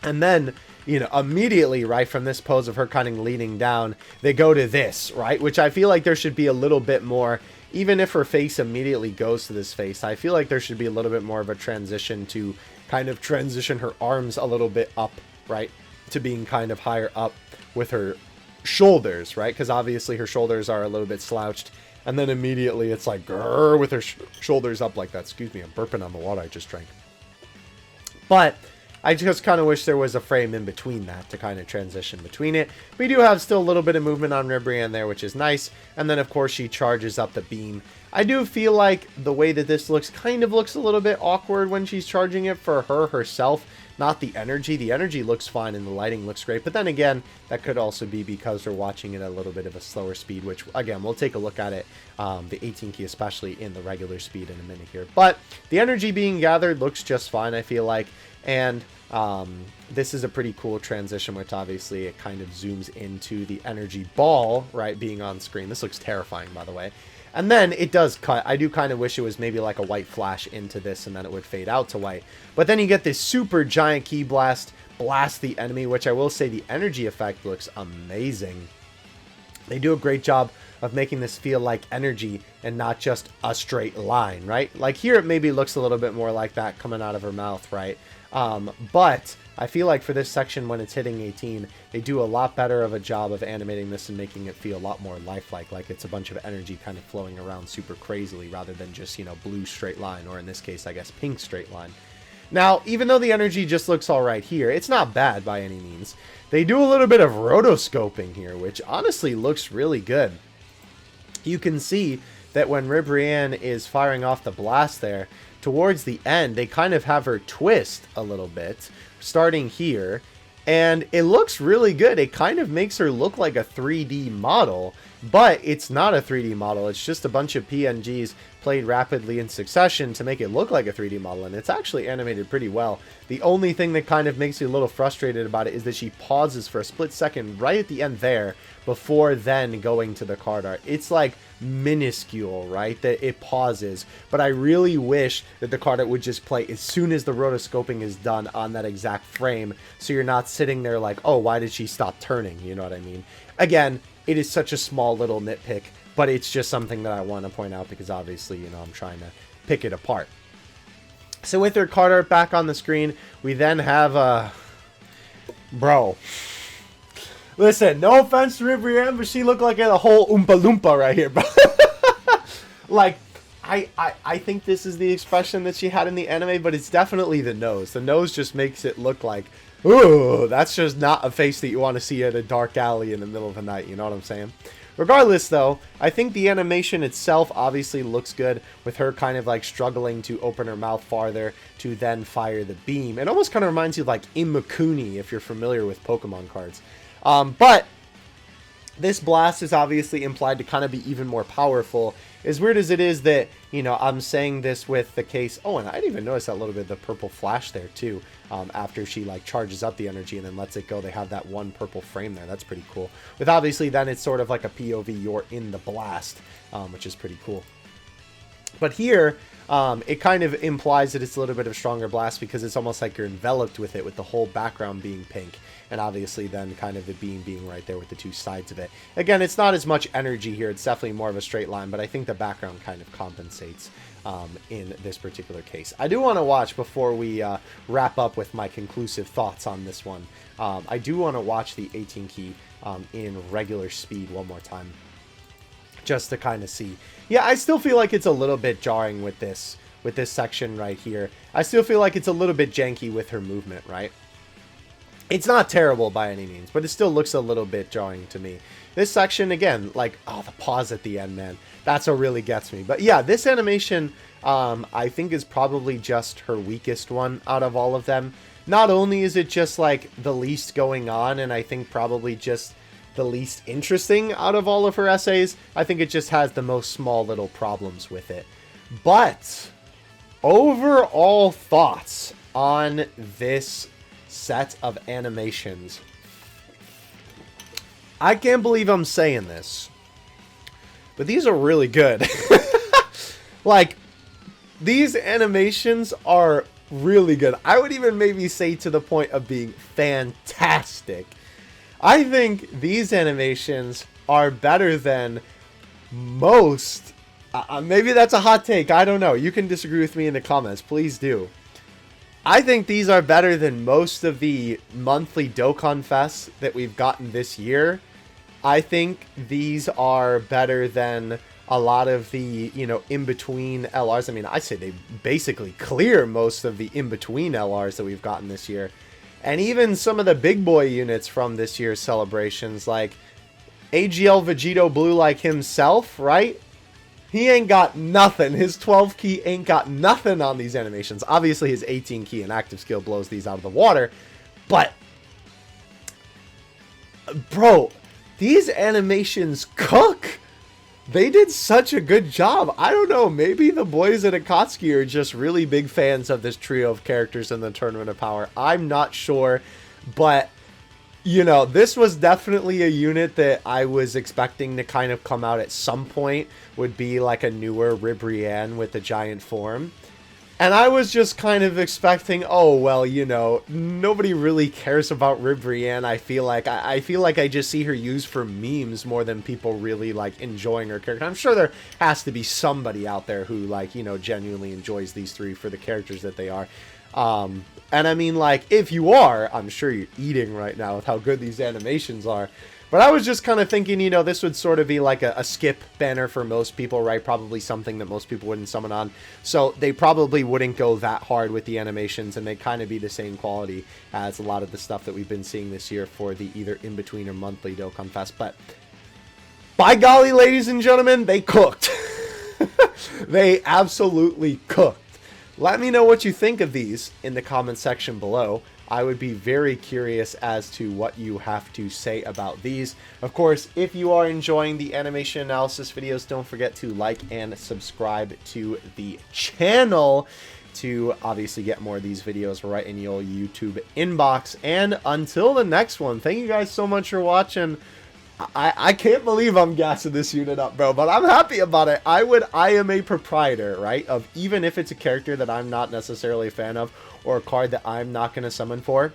And then, you know, immediately, right, from this pose of her kind of leaning down, they go to this, right? Which I feel like there should be a little bit more, even if her face immediately goes to this face, I feel like there should be a little bit more of a transition to kind of transition her arms a little bit up, right? To being kind of higher up with her shoulders, right? Because obviously her shoulders are a little bit slouched. And then immediately it's like, grrr, with her shoulders up like that. Excuse me, I'm burping on the water I just drank. But I just kind of wish there was a frame in between that to kind of transition between it. We do have still a little bit of movement on RIBRIANNE there, which is nice. And then, of course, she charges up the beam. I do feel like the way that this looks kind of looks a little bit awkward when she's charging it for her herself, not the energy. The energy looks fine and the lighting looks great. But then again, that could also be because we're watching it at a little bit of a slower speed, which, again, we'll take a look at it, the 18 key especially, in the regular speed in a minute here. But the energy being gathered looks just fine, I feel like. And this is a pretty cool transition, which obviously it kind of zooms into the energy ball, right, being on screen. This looks terrifying, by the way. And then it does cut. I do kind of wish it was maybe like a white flash into this and then it would fade out to white. But then you get this super giant key blast the enemy, which I will say the energy effect looks amazing. They do a great job of making this feel like energy and not just a straight line, right? Like here it maybe looks a little bit more like that coming out of her mouth, right? But I feel like for this section, when it's hitting 18, they do a lot better of a job of animating this and making it feel a lot more lifelike, like it's a bunch of energy kind of flowing around super crazily rather than just, you know, blue straight line, or in this case, I guess, pink straight line. Now, even though the energy just looks all right here, it's not bad by any means. They do a little bit of rotoscoping here, which honestly looks really good. You can see that when RIBRIANNE is firing off the blast there, towards the end, they kind of have her twist a little bit, starting here, and it looks really good. It kind of makes her look like a 3D model, but it's not a 3D model. It's just a bunch of PNGs played rapidly in succession to make it look like a 3D model, and it's actually animated pretty well. The only thing that kind of makes me a little frustrated about it is that she pauses for a split second right at the end there before then going to the card art. It's like minuscule, right, that it pauses, but I really wish that the card art would just play as soon as the rotoscoping is done on that exact frame, so you're not sitting there like, oh, why did she stop turning? You know what I mean? Again, it is such a small little nitpick, but it's just something that I want to point out because obviously, you know, I'm trying to pick it apart. So with her card art back on the screen, we then have bro. Listen, no offense to RIBRIANNE, but she looked like a whole Oompa Loompa right here, bro. Like, I think this is the expression that she had in the anime, but it's definitely the nose. The nose just makes it look like, ooh, that's just not a face that you want to see at a dark alley in the middle of the night, you know what I'm saying? Regardless, though, I think the animation itself obviously looks good with her kind of like struggling to open her mouth farther to then fire the beam. It almost kind of reminds you of like Imakuni, if you're familiar with Pokemon cards. But this blast is obviously implied to kind of be even more powerful. As weird as it is that, you know, I'm saying this with the case. Oh, and I didn't even notice that little bit of the purple flash there too. After she like charges up the energy and then lets it go, they have that one purple frame there. That's pretty cool. With obviously then it's sort of like a POV, you're in the blast, which is pretty cool. But here, it kind of implies that it's a little bit of a stronger blast because it's almost like you're enveloped with it, with the whole background being pink. And obviously then kind of the beam being right there with the two sides of it. Again, it's not as much energy here. It's definitely more of a straight line, but I think the background kind of compensates in this particular case. I do want to watch, before we wrap up with my conclusive thoughts on this one, I do want to watch the 18 key in regular speed one more time, just to kind of see. Yeah, I still feel like it's a little bit jarring with this section right here. I still feel like it's a little bit janky with her movement, right? It's not terrible by any means, but it still looks a little bit jarring to me. This section, again, like, oh, the pause at the end, man. That's what really gets me. But yeah, this animation, I think is probably just her weakest one out of all of them. Not only is it just, like, the least going on, and I think probably just the least interesting out of all of her essays, I think it just has the most small little problems with it. But overall thoughts on this set of animations. I can't believe I'm saying this, but these are really good. Like, these animations are really good. I would even maybe say to the point of being fantastic. I think these animations are better than most. Maybe that's a hot take. I don't know. You can disagree with me in the comments. Please do. I think these are better than most of the monthly Dokkan Fests that we've gotten this year. I think these are better than a lot of the, you know, in-between LRs. I mean, I say they basically clear most of the in-between LRs that we've gotten this year. And even some of the big boy units from this year's celebrations, like AGL Vegito Blue like himself, right? He ain't got nothing. His 12 key ain't got nothing on these animations. Obviously, his 18 key and active skill blows these out of the water. But, bro, these animations cook. They did such a good job. I don't know. Maybe the boys at Akatsuki are just really big fans of this trio of characters in the Tournament of Power. I'm not sure. But, you know, this was definitely a unit that I was expecting to kind of come out at some point. Would be like a newer RIBRIANNE with the giant form. And I was just kind of expecting, oh, well, you know, nobody really cares about RIBRIANNE. I feel like I just see her used for memes more than people really, like, enjoying her character. I'm sure there has to be somebody out there who, like, you know, genuinely enjoys these three for the characters that they are. And I mean, like, if you are, I'm sure you're eating right now with how good these animations are. But I was just kind of thinking, you know, this would sort of be like a skip banner for most people, right? Probably something that most people wouldn't summon on. So they probably wouldn't go that hard with the animations, and they kind of be the same quality as a lot of the stuff that we've been seeing this year for the either in-between or monthly Dokkan Fest. But by golly, ladies and gentlemen, they cooked. They absolutely cooked. Let me know what you think of these in the comment section below. I would be very curious as to what you have to say about these. Of course, if you are enjoying the animation analysis videos, don't forget to like and subscribe to the channel to obviously get more of these videos right in your YouTube inbox. And until the next one, thank you guys so much for watching. I can't believe I'm gassing this unit up, bro, but I'm happy about it. I am a proprietor, right, of even if it's a character that I'm not necessarily a fan of or a card that I'm not going to summon for,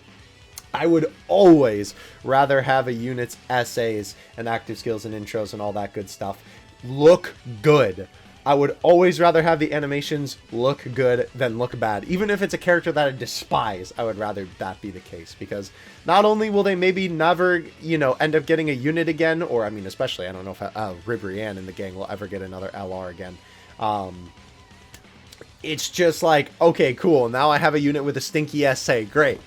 I would always rather have a unit's essays and active skills and intros and all that good stuff look good. I would always rather have the animations look good than look bad. Even if it's a character that I despise, I would rather that be the case. Because not only will they maybe never, you know, end up getting a unit again, or, I mean, especially, I don't know if RIBRIANNE in the gang will ever get another LR again. It's just like, okay, cool, now I have a unit with a stinky essay, great.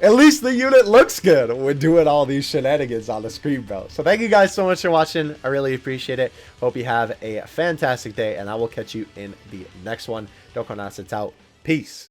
At least the unit looks good. We're doing all these shenanigans on the screen, bro. So thank you guys so much for watching. I really appreciate it. Hope you have a fantastic day, and I will catch you in the next one. Dokkan Assets out. Peace.